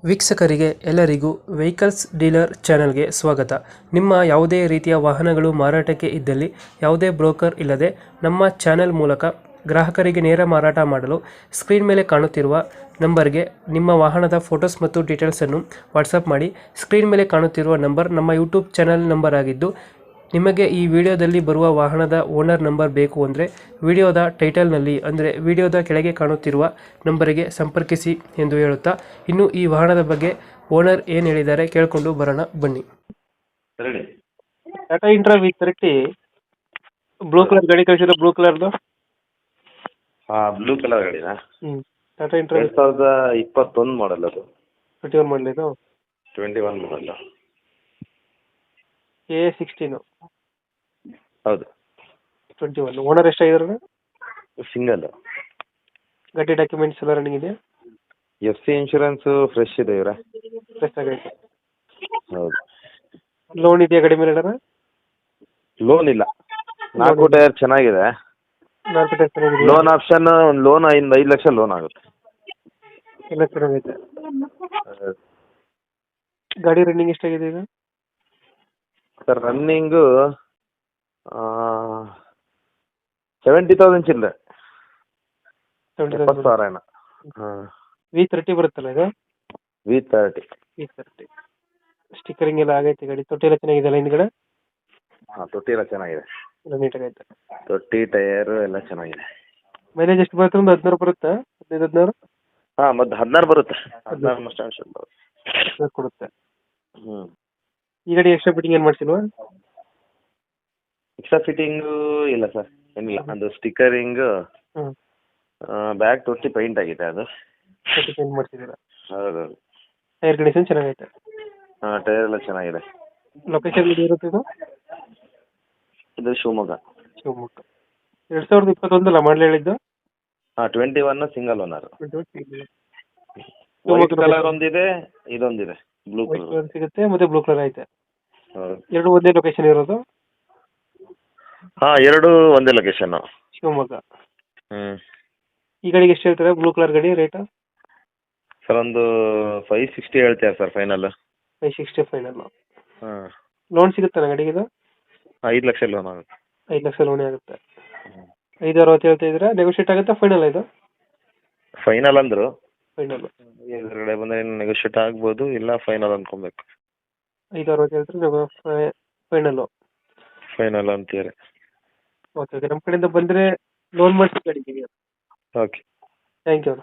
ವೀಕ್ಷಕರಿಗೆ ಎಲ್ಲರಿಗೂ vehicles dealer ಚಾನೆಲ್ಗೆ ಸ್ವಾಗತ. ನಿಮ್ಮ ಯಾವುದೇ ರೀತಿಯ ವಾಹನಗಳು ಮಾರಾಟಕ್ಕೆ ಇದ್ದಲ್ಲಿ ಯಾವುದೇ ಬ್ರೋಕರ್ ಇಲ್ಲದೆ ನಮ್ಮ ಚಾನೆಲ್ ಮೂಲಕ ಗ್ರಾಹಕರಿಗೆ ನೇರ ಮಾರಾಟ ಮಾಡಲು ಸ್ಕ್ರೀನ್ ಮೇಲೆ ಕಾಣುತ್ತಿರುವ ನಂಬರ್ಗೆ ನಿಮ್ಮ ವಾಹನದ ಫೋಟೋಸ್ ಮತ್ತು ಡೀಟೇಲ್ಸನ್ನು ವಾಟ್ಸಪ್ ಮಾಡಿ. ಸ್ಕ್ರೀನ್ ಮೇಲೆ ಕಾಣುತ್ತಿರುವ ನಂಬರ್ ನಮ್ಮ ಯೂಟ್ಯೂಬ್ ಚಾನೆಲ್ ನಂಬರ್ ಆಗಿದ್ದು, ನಿಮಗೆ ಈ ವಿಡಿಯೋದಲ್ಲಿ ಬರುವ ವಾಹನದ ಓನರ್ ನಂಬರ್ ಬೇಕು ಅಂದರೆ ವಿಡಿಯೋದ ಟೈಟಲ್ನಲ್ಲಿ ಅಂದರೆ ವಿಡಿಯೋದ ಕೆಳಗೆ ಕಾಣುತ್ತಿರುವ ನಂಬರಿಗೆ ಸಂಪರ್ಕಿಸಿ ಎಂದು ಹೇಳುತ್ತಾ, ಇನ್ನು ಈ ವಾಹನದ ಬಗ್ಗೆ ಓನರ್ ಏನು ಹೇಳಿದ್ದಾರೆ ಕೇಳಿಕೊಂಡು ಬರೋಣ ಬನ್ನಿ. ಹೇಳಿ. Tata intra V30 blue colour ಗಾಡಿ ಕಳಿಸಿರೋ, ಬ್ಲೂ ಕಲರ್ದು. ಬ್ಲೂ ಕಲರ್ ಗಾಡಿನಾ? ಟಾಟಾ ಇಂಟ್ರಾ 2021 ಮಾಡಲ್ ಅದು. 21 ಮಾಡಲ್ ಇದು. 21 ಮಾಡಲ್. A16 ಹೌದು. 21. ಓನರ್ ಎಷ್ಟಾಗಿದ್ದಾರೆ? ಸಿಂಗಲ್. ಗಾಡಿ ಡಾಕ್ಯುಮೆಂಟ್ಸ್ ಎಲ್ಲ ರನ್ನಿಂಗ್ ಇದೆಯಾ? FC ಇನ್ಶೂರೆನ್ಸ್ ಫ್ರೆಶ್ ಇದೆ ಇವರ. ಫ್ರೆಶ್ ಆಗೈತೆ. ಹೌದು. ಲೋನ್ ಇದೆಯಾ ಗಾಡಿ ಮೇಲೆ ಏನಾರ? ಲೋನ್ ಇಲ್ಲ. 4 ಟೈರ್ ಚೆನ್ನಾಗಿದೆ. Loan option loan 5 lakh loan ಆಗುತ್ತೆ. ಎಲ್ಲ ಚೆನ್ನಾಗೈತೆ. ಗಾಡಿ ರನ್ನಿಂಗ್ ಎಷ್ಟಾಗಿದೆ ಈಗ? ಸರ್ ರನ್ನಿಂಗು 70,000 ಚಿಲ್ಲರೆ. 70,000 ಏನೋ. V30 ಬರುತ್ತಲ್ಲ ಇದು? V30. ಸ್ಟಿಕರಿಂಗ್ ಎಲ್ಲ ಆಗೈತೆ, ಗಾಡಿ ತೊಟ್ಟಿ ಎಲ್ಲ ಚೆನ್ನಾಗಿದೆಯಲ್ಲ ಹಿಂದ್ಗಡೆ? ತೊಟ್ಟಿ ಎಲ್ಲ ಚೆನ್ನಾಗಿದೆ. ಎಲ್ಲ ನೀಟಾಗೈತೆ. ತೊಟ್ಟಿ ಟೈರ್ ಎಲ್ಲ ಚೆನ್ನಾಗಿದೆ. ಮೈಲೇಜ್ ಎಷ್ಟು ಬರುತ್ತೆ? ಒಂದು 16 ಬರುತ್ತಾ? 15-16? ಮತ್ತೆ 16 ಬರುತ್ತೆ. 16 ಮಸ್ಟ್ ಬರುತ್ತೆ. ಕೊಡುತ್ತೆ. ಈ ಗಾಡಿ ಎಕ್ಸ್ಟ್ರಾ ಫಿಟ್ಟಿಂಗ್ ಏನು ಮಾಡ್ಸಿಲ್ವಾ? ಎಕ್ಸ್ಟ್ರಾ ಫಿಟ್ಟಿಂಗು ಇಲ್ಲ ಸರ್, ಏನಿಲ್ಲ. ಅದು ಸ್ಟಿಕರಿಂಗ್, ಬ್ಯಾಕ್ ತೊಟ್ಟಿ ಪೈಂಟ್ ಆಗಿದೆ. ಅದು ಪೇಂಟ್ ಮಾಡ್ಸಿದ್ದೀರಾ? ಹೌದೌದು. ಟೈರ್ ಕಂಡೀಷನ್ ಚೆನ್ನಾಗೈತೆ. ಟೈರ್ ಎಲ್ಲ ಚೆನ್ನಾಗಿದೆ. ಲೊಕೇಶನ್ ಎಲ್ಲಿ ಇರುತ್ತೆ ಇದು? ಇದು ಶಿವಮೊಗ್ಗ. 2021 ಮಾಡಲ್ ಹೇಳಿದ್ದು? 21 ಸಿಂಗಲ್ ಓನರ್. ವೈಟ್ ಕಲರ್ ಒಂದಿದೆ, ಇದೊಂದಿದೆ ಬ್ಲೂ ಕಲರ್ ಸಿಗುತ್ತೆ, ಮತ್ತೆ ಬ್ಲೂ ಕಲರ್ ಐತೆ. ಹೌದು. ಎರಡು ಒಂದೇ ಲೊಕೇಶನ್ ಇರೋದು? ಎರಡು ಒಂದೇ ಲೊಕೇಶನ್, ಶಿವಮೊಗ್ಗ. ಈ ಗಾಡಿಗೆ ಎಷ್ಟು ಹೇಳ್ತಾರೆ ಬ್ಲೂ ಕಲರ್ ಗಾಡಿ ರೇಟ್? ಸರ್ ಒಂದು 560 ಹೇಳ್ತಾರೆ ಸರ್ ಫೈನಲ್. 560 ಫೈನಲ್. ಲೋನ್ ಸಿಗುತ್ತಲ್ಲ ಗಾಡಿಗೆ ಇದು? 5 ಲಕ್ಷ ಲೋನ್ ಆಗುತ್ತೆ. 5 ಲಕ್ಷ ಲೋನ್ ಆಗುತ್ತೆ. 560 ಹೇಳ್ತಾ ಇದ್ದೀರಾ, ನೆಗೋಷಿಯೇಟ್ ಆಗುತ್ತಾ ಫೈನಲ್ ಇದು? ಫೈನಲ್ ಅಂದ್ರು. ಫೈನಲ್ ಎದುರುಗಡೆ ಬಂದ್ರೆ ನೆಗೋಷಿಯೇಟ್ ಆಗ್ಬೋದು, ಇಲ್ಲ ಫೈನಲ್ ಅನ್ಕೊಬೇಕು. 560 ಹೇಳ್ತಾರೆ, ಫೈನಲ್ ಅಂತೀರಿ. ಓಕೆ. ನಮ್ಮ ಕಡೆಯಿಂದ ಬಂದರೆ ಲೋನ್ ಮಾಡಿಸಿ ಗಾಡಿ. ಓಕೆ. Thank you.